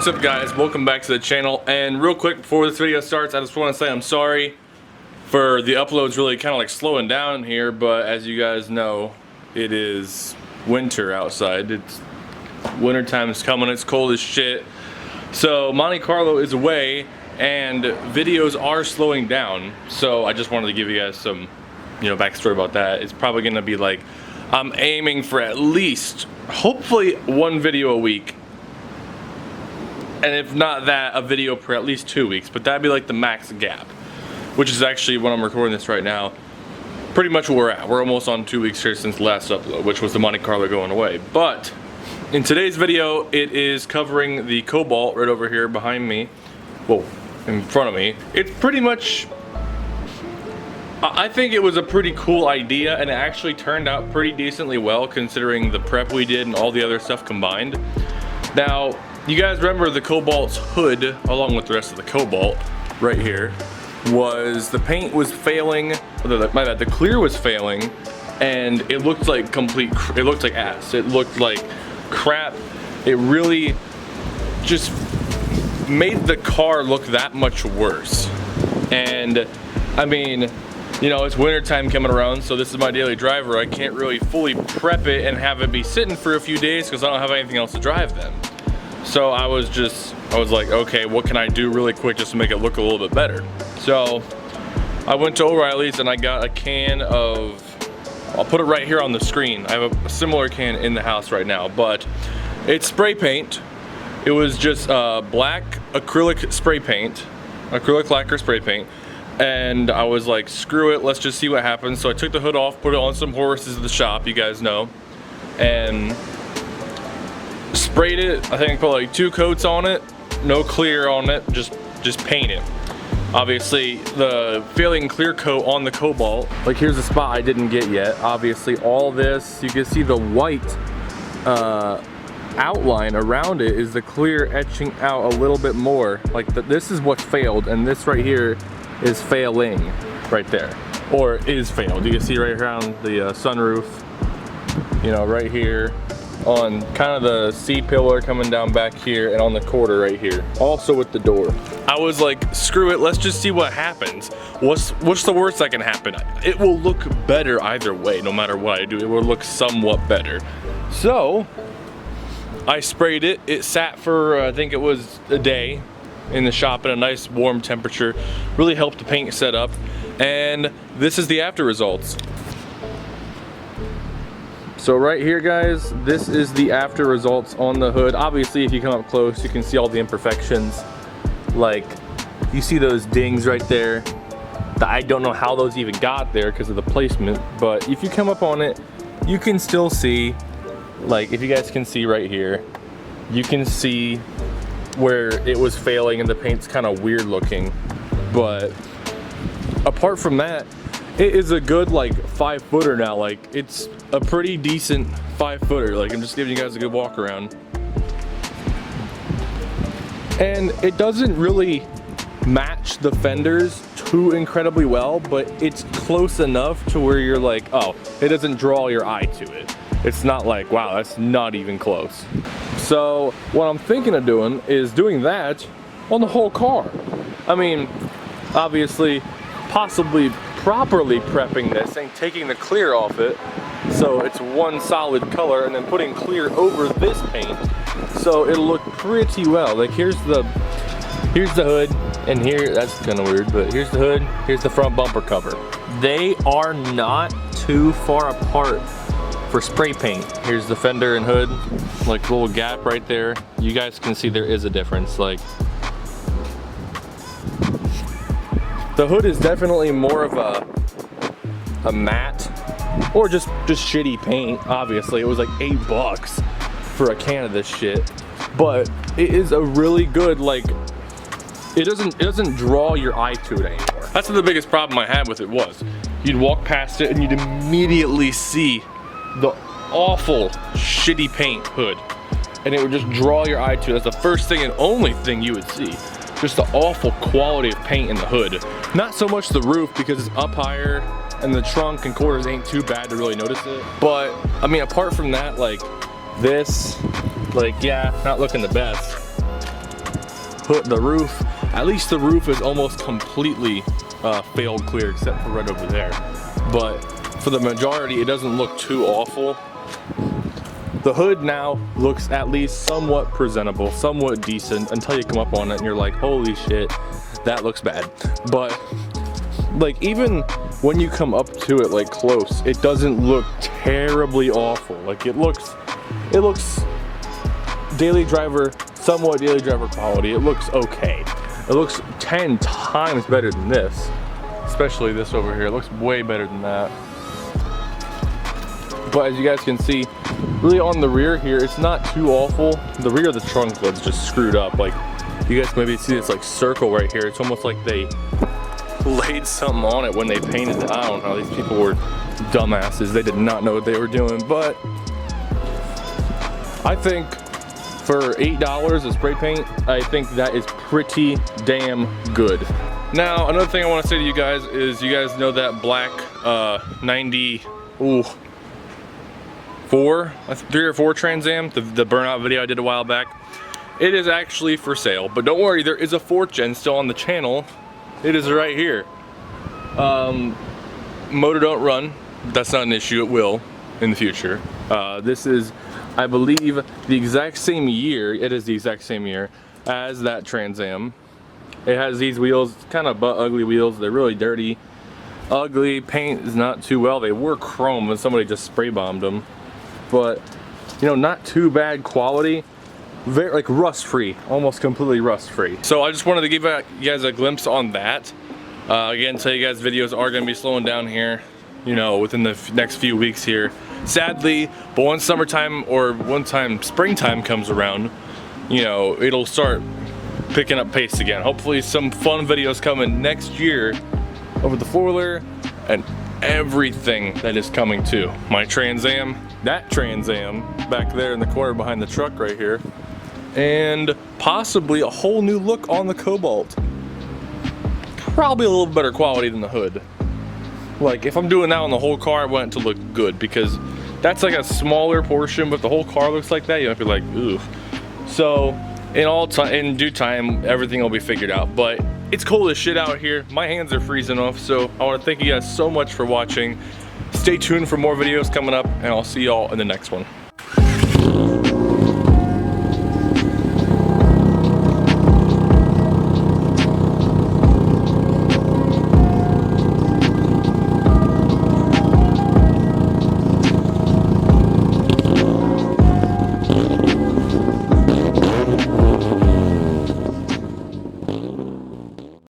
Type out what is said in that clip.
What's up guys, welcome back to the channel. And real quick before this video starts, I just want to say I'm sorry for the uploads really kind of like slowing down here, but as you guys know, it is winter outside. It's winter time is coming, it's cold as shit. So Monte Carlo is away and videos are slowing down. So I just wanted to give you guys some, backstory about that. It's probably gonna be like, I'm aiming for at least, hopefully one video a week. And if not that, a video per at least 2 weeks, but that'd be like the max gap, which is actually when I'm recording this right now, pretty much where we're at. We're almost on 2 weeks here since the last upload, which was the Monte Carlo going away. But in today's video, it is covering the Cobalt right over here behind me, well, in front of me. It's pretty much, I think it was a pretty cool idea, and it actually turned out pretty decently well considering the prep we did and all the other stuff combined. Now, you guys remember the Cobalt's hood, along with the rest of the Cobalt, right here, the paint was failing, the clear was failing, and it looked like it looked like ass. It looked like crap. It really just made the car look that much worse. And I mean, it's winter time coming around, so this is my daily driver. I can't really fully prep it and have it be sitting for a few days because I don't have anything else to drive then. So I was like, okay, what can I do really quick just to make it look a little bit better? So I went to O'Reilly's and I got a can of, I'll put it right here on the screen. I have a similar can in the house right now, but it's spray paint. It was just black acrylic spray paint, acrylic lacquer spray paint. And I was like, screw it, let's just see what happens. So I took the hood off, put it on some horses at the shop, you guys know, and sprayed it. I think I put like 2 coats on it, no clear on it, just paint it. Obviously the failing clear coat on the Cobalt, like here's a spot I didn't get yet. Obviously all this, you can see the white outline around it is the clear etching out a little bit more. Like this is what failed, and this right here is failing right there, or is failed. You can see right around the sunroof, right here on kind of the C-pillar coming down back here, and on the quarter right here, also with the door. I was like, screw it, let's just see what happens. What's the worst that can happen? It will look better either way, no matter what I do. It will look somewhat better. So I sprayed it. It sat for I think it was a day in the shop at a nice warm temperature. Really helped the paint set up, and this is the after results. So right here guys, this is the after results on the hood. Obviously if you come up close you can see all the imperfections. Like you see those dings right there. I don't know how those even got there because of the placement, but if you come up on it you can still see, like if you guys can see right here, you can see where it was failing and the paint's kind of weird looking. But apart from that, it is a good like 5-footer now. Like it's a pretty decent 5-footer. Like I'm just giving you guys a good walk around. And it doesn't really match the fenders too incredibly well, but it's close enough to where you're like, oh, it doesn't draw your eye to it. It's not like, wow, that's not even close. So what I'm thinking of doing is doing that on the whole car. I mean, obviously, possibly properly prepping this and taking the clear off it so it's one solid color, and then putting clear over this paint so it'll look pretty well. Like here's the hood, and here, that's kind of weird, but here's the hood, here's the front bumper cover. They are not too far apart for spray paint. Here's the fender and hood, like little gap right there. You guys can see there is a difference. Like the hood is definitely more of a matte, or just shitty paint. Obviously it was like $8 for a can of this shit, but it is a really good, like it doesn't draw your eye to it anymore. That's the biggest problem I had with it was, you'd walk past it and you'd immediately see the awful shitty paint hood, and it would just draw your eye to it. That's the first thing and only thing you would see, just the awful quality of paint in the hood. Not so much the roof because it's up higher and the trunk and quarters ain't too bad to really notice it, but I mean apart from that, like this, like yeah, not looking the best. put the roof, at least the roof is almost completely failed clear except for right over there. But for the majority, it doesn't look too awful. The hood now looks at least somewhat presentable, somewhat decent, until you come up on it and you're like, holy shit, that looks bad. But like, even when you come up to it like close, it doesn't look terribly awful. Like, it looks daily driver, somewhat daily driver quality. It looks okay. It looks 10 times better than this, especially this over here. It looks way better than that. But as you guys can see, really on the rear here, it's not too awful. The rear of the trunk was just screwed up. Like, you guys maybe see this like circle right here. It's almost like they laid something on it when they painted it. I don't know, these people were dumbasses. They did not know what they were doing. But I think for $8 of spray paint, I think that is pretty damn good. Now, another thing I want to say to you guys is, you guys know that black 3 or 4 Trans Am, the burnout video I did a while back. It is actually for sale, but don't worry, there is a 4th gen still on the channel. It is right here. Motor don't run. That's not an issue. It will in the future. This is, I believe, the exact same year. It is the exact same year as that Trans Am. It has these wheels, kind of butt ugly wheels. They're really dirty, ugly. Paint is not too well. They were chrome and somebody just spray bombed them. But, you know, not too bad quality. Very, like, rust free, almost completely rust free. So I just wanted to give you guys a glimpse on that. Again, tell you guys videos are going to be slowing down here, you know, within the next few weeks here, sadly. But once summertime or springtime comes around, you know, it'll start picking up pace again. Hopefully some fun videos coming next year over the 4-wheeler and everything that is coming too. My Trans Am, that Trans Am back there in the corner behind the truck right here, and possibly a whole new look on the Cobalt. Probably a little better quality than the hood. Like, if I'm doing that on the whole car, I want it to look good, because that's like a smaller portion, but the whole car looks like that, you might be like, ooh. So in due time, everything will be figured out. But it's cold as shit out here. My hands are freezing off, so I want to thank you guys so much for watching. Stay tuned for more videos coming up, and I'll see y'all in the next one.